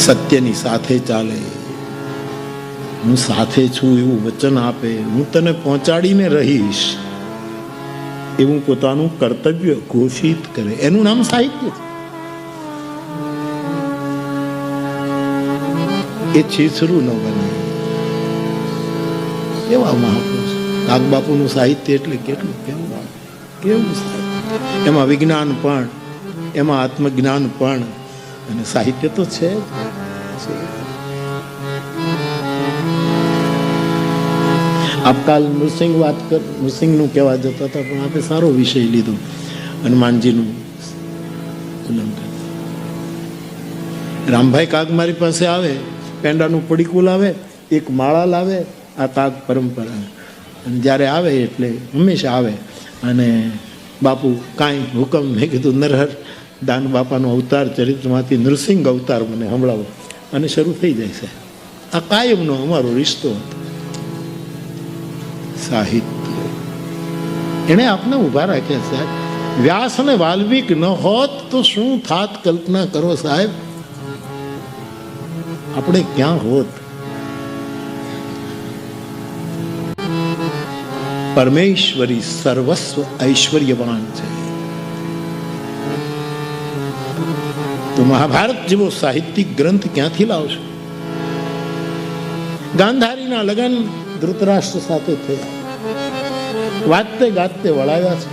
સત્યની સાથે ચાલે, હું સાથે છું એવું વચન આપે, હું તને પહોંચાડીને રહીશ એવું પોતાનું કર્તવ્ય ઘોષિત કરે, એનું નામ સાહિત્ય છે. એ છીછરું ન બને એવા મહાપુરુષ. કાગબાપુનું સાહિત્ય એટલે કેટલું કેવું કેવું સાહિત્ય, એમાં વિજ્ઞાન પણ, એમાં આત્મજ્ઞાન પણ, અને સાહિત્ય તો છે જ. આપકાલ નૃસિંહનું કહેવા જતા હતા, પણ આપણે સારો વિષય લીધો, હનુમાનજીનું ઉલ્લંઘન. રામભાઈ કાગ મારી પાસે આવે, પેંડાનું પડીકું લાવે, એક માળા લાવે, આ કાગ પરંપરા. અને જ્યારે આવે એટલે હંમેશા આવે, અને બાપુ કાંઈ હુકમ, મેં કીધું નરહર દાન બાપાનો અવતાર ચરિત્રમાંથી નૃસિંહ અવતાર મને સંભળાવો, અને શરૂ થઈ જાય છે. આ કાયમનો અમારો રિશ્તો હતો. સાહિત્ય એને આપને ઉભા રાખ્યા સાહેબ. વ્યાસ અને વાલ્મિક ન હોત તો શું થાત, કલ્પના કરો સાહેબ, આપણે ક્યાં હોત. પરમેશ્વરી સર્વસ્વ ઐશ્વર્યવાન છે. તો મહાભારત જેવો સાહિત્યિક ગ્રંથ ક્યાંથી લાવશો? ગાંધારીના લગ્ન ધૃતરાષ્ટ્ર સાથે થયા, વાતે ગાતે વળાવ્યા છે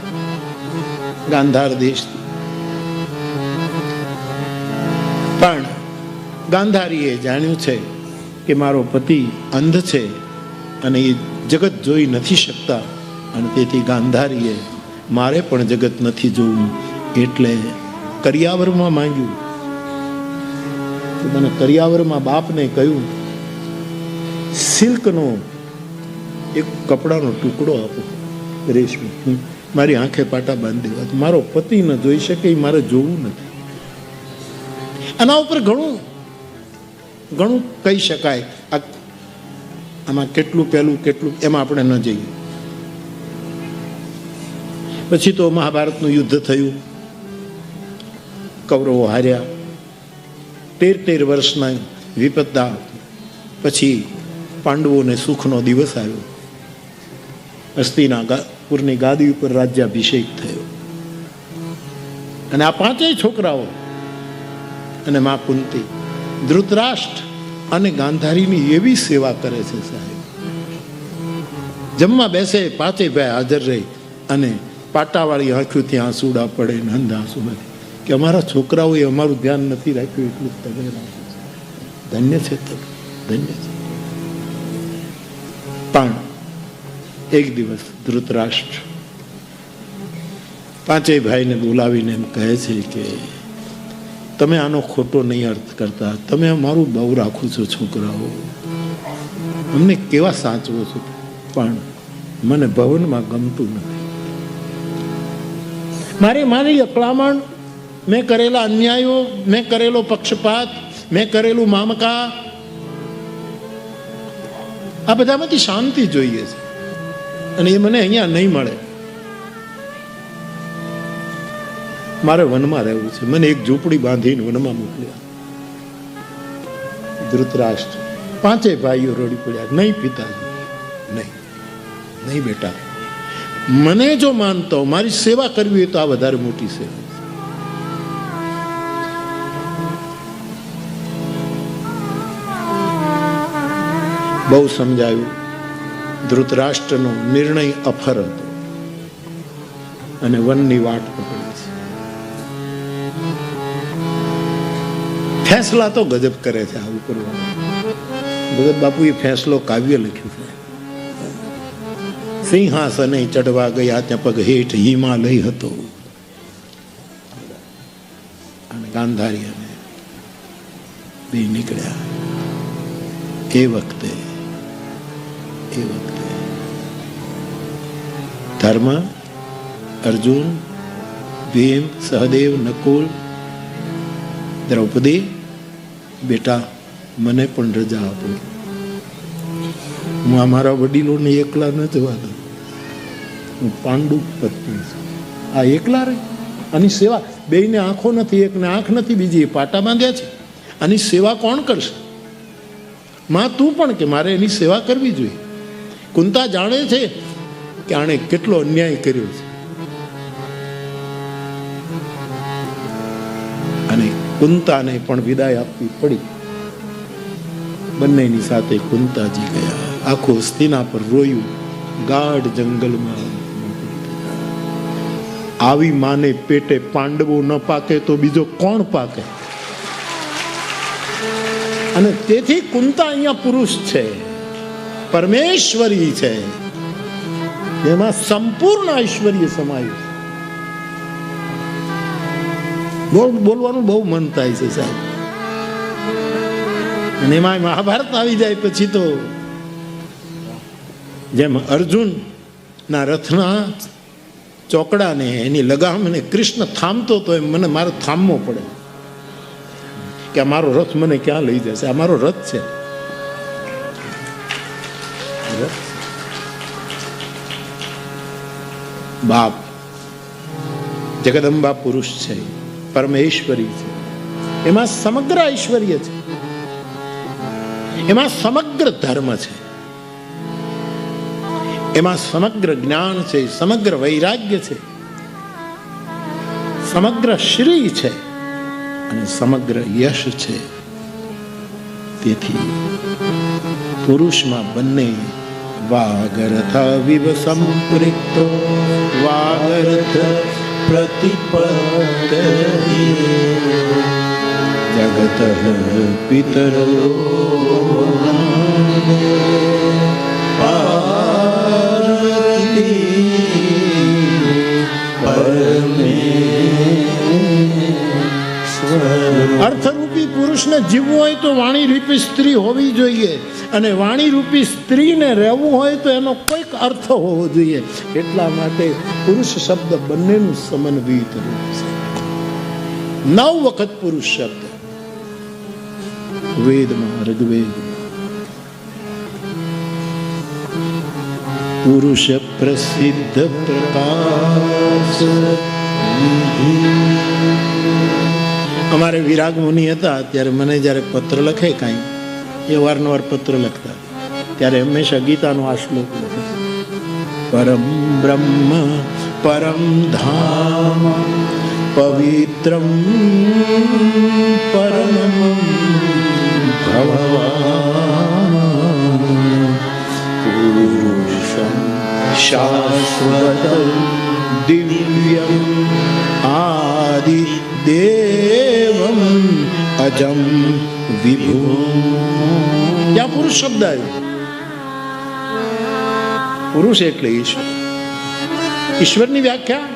ગાંધાર દેશથી. પણ ગાંધારીએ જાણ્યું છે કે મારો પતિ અંધ છે અને એ જગત જોઈ નથી શકતા, અને તેથી ગાંધારીએ મારે પણ જગત નથી જોવું એટલે કરિયાવરમાં માંગ્યું. મને કરિયાવરમાં બાપને કહ્યું, સિલ્કનો એક કપડાનો ટુકડો આપો, રેશમી, મારી આંખે પાટા બાંધી દેવા, મારો પતિ ન જોઈ શકે, મારે જોવું નથી. આના ઉપર ઘણું ઘણું કહી શકાય. આમાં કેટલું પહેલું કેટલું એમાં આપણે ન જઈએ. પછી તો મહાભારતનું યુદ્ધ થયું, કૌરવો હાર્યા. 13 વર્ષના વિપદા પછી પાંડવોને સુખનો દિવસ આવ્યો. હસ્તિનાપુરની ગાદી ઉપર રાજ્યાભિષેક થયો, અને આ 5 છોકરાઓ અને મા કુંતી ધૃતરાષ્ટ્ર અને ગાંધારીની એવી સેવા કરે છે સાહેબ. જમવા બેસે, 5 ભાઈ હાજર રહી, અને પાટાવાળી આંખોથી આંસુડા પડે, નંદ આંસુ નથી કે અમારા છોકરાઓએ અમારું ધ્યાન નથી રાખ્યું, એટલું તમે રાખ્યું. ધન્ય છે તમે, ધન્ય છે. પણ એક દિવસ ધૃતરાષ્ટ્ર 5 ભાઈને બોલાવીને એમ કહે છે કે તમે આનો ખોટો નહીં અર્થ કરતા, તમે અમારું બહુ રાખો છો છોકરાઓ, અમને કેવા સાચવો છો, પણ મને ભવનમાં ગમતું નથી. મારી અકળામણ, મેં કરેલા અન્યાયો, મેં કરેલો પક્ષપાત, મેં કરેલું મામકા, આ બધામાંથી શાંતિ જોઈએ છે, અને એ મને અહીંયા નહીં મળે. મારે વનમાં રહેવું છે. મને એક ઝૂંપડી બાંધીને વનમાં મોકલ્યા. ધૃતરાષ્ટ્ર 5 ભાઈઓ રડી પડ્યા. નહીં પિતાજી, નહીં બેટા, મને જો માનતો, મારી સેવા કરવી હોય તો આ વધારે મોટી સેવા. બહુ સમજાયું. ધૃતરાષ્ટ્રનો નિર્ણય અફર હતો, અને વનની વાટ પકડી છે. ફેસલા તો ગજબ કરે છે આવું કરવાનું. ભગત બાપુએ ફેસલો કાવ્ય લખ્યું છે. સિંહાસને ચડવા ગયા ત્યાં પગ હેઠ હિમાલય હતો, અને ગાંધારી અને બે નીકળ્યા. એ વખતે ધર્મ, અર્જુન, ભીમ, સહદેવ, નકુલ, દ્રૌપદી, બેટા મને પણ રજા આપો, હું અમારા વડીલોને એકલા ન જવા દઉં, હું પાંડુ પત્ની છું, આ એકલા રહે. આની સેવા. બેયને આંખો નથી, એકને આંખ નથી, બીજી પાટા બાંધ્યા છે. આની સેવા કોણ કરશે? માં તું પણ કે મારે એની સેવા કરવી જોઈએ. કુંતા જાણે છે કે આણે કેટલો અન્યાય કર્યો છે, અને કુંતાને પણ વિદાય આપવી પડી. બંનેની સાથે કુંતાજી ગયા. આખો હસ્તિના પર રોયું, ગાઢ જંગલમાં. આવી માને પેટે પાંડવો ન પાકે તો બીજો કોણ પાકે? અને તેથી કુંતા અહીંયા પુરુષ છે, પરમેશ્વરી છે, એમાં સંપૂર્ણ ઐશ્વર્ય સમાયું. બોલવાનું બહુ મન થાય છે સાહેબ. અને એમાં મહાભારત આવી જાય પછી તો જેમ અર્જુન ના રથના ચોકડાને એની લગામને કૃષ્ણ થામતો તો એમ મને મારો થામવો પડે કે આ મારો રથ મને ક્યાં લઈ જશે. આ મારો રથ છે. બાપ જગદંબા પુરુષ છે, પરમેશ્વરી છે, એમાં સમગ્ર ઐશ્વર્ય છે, એમાં સમગ્ર ધર્મ છે, એમાં સમગ્ર જ્ઞાન છે, સમગ્ર વૈરાગ્ય છે, સમગ્ર શ્રી છે અને સમગ્ર યશ છે. તેથી પુરુષમાં બંને વાગર્થ વિવ સંપૃક્તો વાગર્થ પ્રતિપત્તિ જગત પિતરો અર્થરૂપી પુરુષને જીવવું હોય તો વાણી રૂપી સ્ત્રી હોવી જોઈએ, અને વાણી રૂપી સ્ત્રીને રહેવું હોય તો એનો કોઈક અર્થ હોવો જોઈએ. એટલા માટે પુરુષ શબ્દ બંનેનું સમન્વિત રૂપ છે. 9 વખત પુરુષ શબ્દ વેદમાં, ઋગ્વેદ. પુરુષ પ્રસિદ્ધ પ્રકાશ. અમારે વિરાગ મુનિ હતા ત્યારે મને જ્યારે પત્ર લખે કાંઈ, એ વારંવાર પત્ર લખતા, ત્યારે હંમેશા ગીતાનો આ શ્લોક લખે, પરમ બ્રહ્મ પરમ ધામ પવિત્રમ પરમ ભગવાન પુરુષમ શાશ્વતમ દિવ્યમ આદિ દેવમ અજમ વિભુ. ત્યાં પુરુષ શબ્દ આવ્યો. પુરુષ એટલે ઈશ્વર. ઈશ્વરની વ્યાખ્યા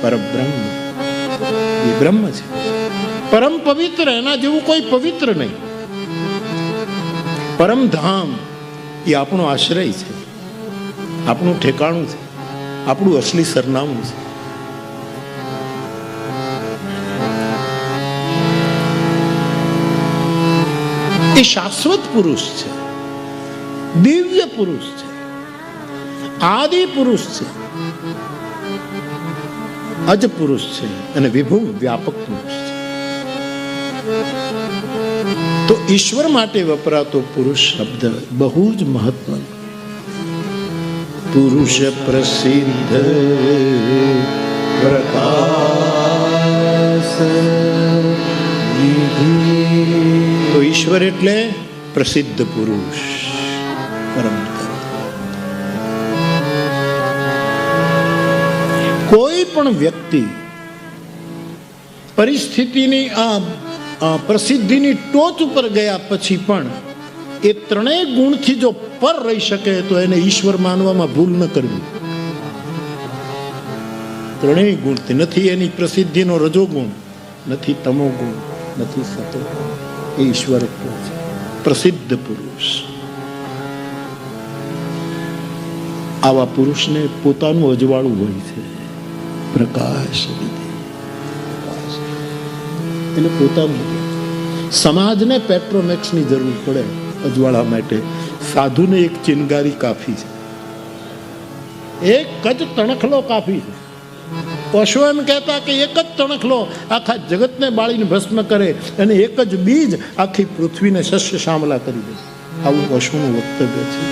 પરબ્રહ્મ, એ બ્રહ્મ છે, પરમ પવિત્ર, એના જેવું કોઈ પવિત્ર નહીં. પરમ ધામ એ આપણો આશ્રય છે, આપણું ઠેકાણું છે, આપણું અસલી સરનામું છે. એ શાશ્વત પુરુષ છે, દિવ્ય પુરુષ છે, આદિ પુરુષ છે, અજ પુરુષ છે અને વિભુ વ્યાપક પુરુષ છે. તો ઈશ્વર માટે વપરાતો પુરુષ શબ્દ બહુ જ મહત્વનો. પુરુષ પ્રસિદ્ધ પ્રકાશ. તો ઈશ્વર એટલે પ્રસિદ્ધ પુરુષ, પરમ. કોઈ પણ વ્યક્તિ પરિસ્થિતિની આ પ્રસિદ્ધિની ટોચ ઉપર ગયા પછી પણ એ ત્રણેય ગુણથી જો પર રહી શકે તો એને ઈશ્વર માનવામાં ભૂલ ન કરવી. ત્રણેય ગુણથી નથી એની પ્રસિદ્ધિનો રજોગુણ, નથી તમોગુણ, નથી સતોગુણ. એ ઈશ્વર છે, પ્રસિદ્ધ પુરુષ. આવા પુરુષને પોતાનું અજવાળું હોય છે, પ્રકાશ. એટલે પોતાનું. સમાજને પેટ્રોમેક્સની જરૂર પડે અજવાળા માટે, સાધુને એક ચિનગારી કાફી છે, એક જ તણખલો કાફી છે. પશુ એમ કહેતા કે એક જ તણખલો આખા જગતને બાળીને ભસ્મ કરે અને એક જ બીજ આખી પૃથ્વીને શસ્ય શામલા કરી દે. આવું પશુનું વક્તવ્ય છે.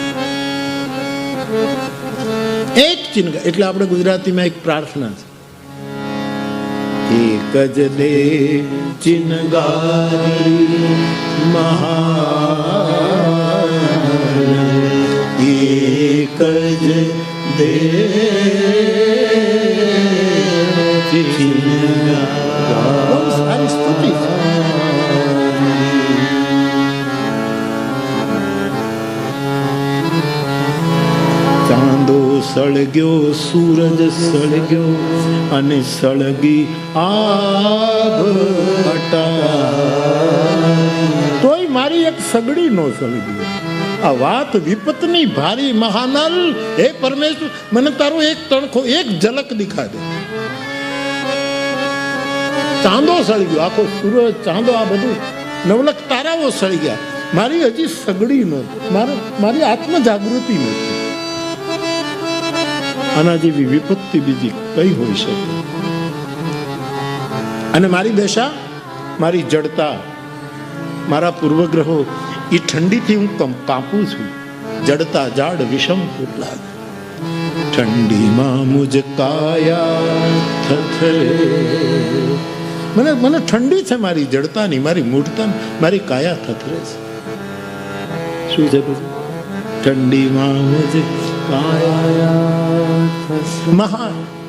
એક ચિહ્ન એટલે આપણે ગુજરાતીમાં એક પ્રાર્થના છે, એક જ દે ચિનગારી મહા, એક જ દે ચિનગારી. સારી સ્તુતિ છે. ચાંદો સળગ્યો, સૂરજ સળગ્યો અને સળગી આગ તોય મારી એક સગડી નો સળગી. આ વાત વિપતની ભારી મહાનલ. હે પરમેશ્વર, મને તારો એક તણખો, એક ઝલક દિખા દે. ચાંદો સળગ્યો, આખો સૂરજ ચાંદો આ બધું નવલખ તારાઓ સળી ગયા, મારી હજી સગડી નથી, મારી આત્મ જાગૃતિ નથી. આના જેવી વિપત્તિ બીજી કઈ હોઈ શકે? અને મારી દશા, મારી જડતા, મારા પૂર્વગ્રહો એ ઠંડીથી હું કાપું છું. જડતા જાડ વિષમ લાગે, ઠંડીમાં મુજ કાયા થથરે. મને ઠંડી છે મારી જડતાની, મારી મૂઢતા, મારી કાયા થથરે છે. શું છે બધું? ઠંડીમાં મુજ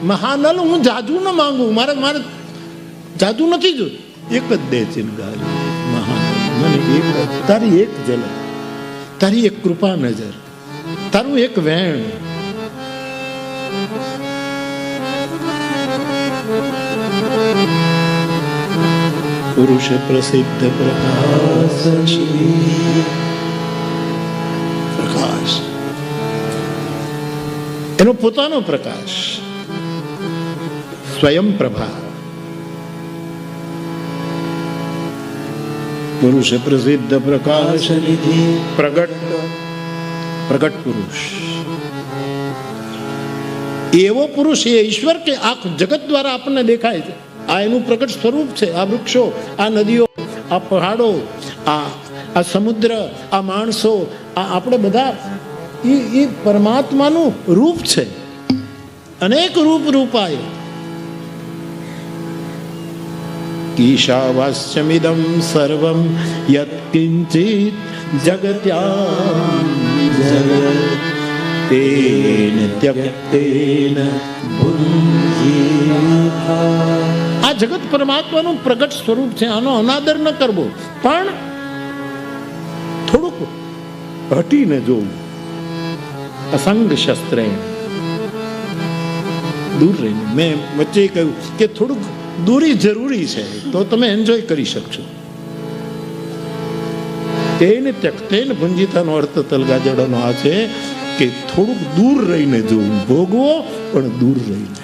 મહાનલ. હું જાદુ ન માંગુ, મારે જાદુ નથી જોયું. એક જ દે ચિનગારી મહાનલ. મને એક તારી એક ઝલક, તારી એક કૃપા નજર, તારું એક વેણ. પુરુષ પ્રસિદ્ધ પ્રકાશ, એનો પોતાનો પ્રકાશ, સ્વયં પ્રભા. પુરુષ પ્રસિદ્ધ પ્રકાશ નિધિ, પ્રગટ પુરુષ. એવો પુરુષ એ ઈશ્વર કે આ જગત દ્વારા આપણને દેખાય છે. આ એનું પ્રગટ સ્વરૂપ છે. આ વૃક્ષો, આ નદીઓ, આ પહાડો, આ સમુદ્ર, આ માણસો, આ આપણે બધા એ પરમાત્માનું રૂપ છે. અનેક રૂપ રૂપાય. ઈશાવાસ્યમિદં સર્વં યત્ કિંચિત જગત્યાં જગત તેન ત્યક્તેન ભુંજીથા. આ જગત પરમાત્માનું પ્રગટ સ્વરૂપ છે. આનો અનાદર ન કરવો, પણ થોડુંક હટીને જોવું. અસંગ શસ્ત્ર દૂર રહીને. મેં વચ્ચે કહ્યું કે થોડુંક દૂરી જરૂરી છે, તો તમે એન્જોય કરી શકશો. તેને ત્યક્તેન ભુંજીથાનો અર્થ તલગાજડાનો આ છે કે થોડુંક દૂર રહીને જોવું. ભોગવો પણ દૂર રહીને.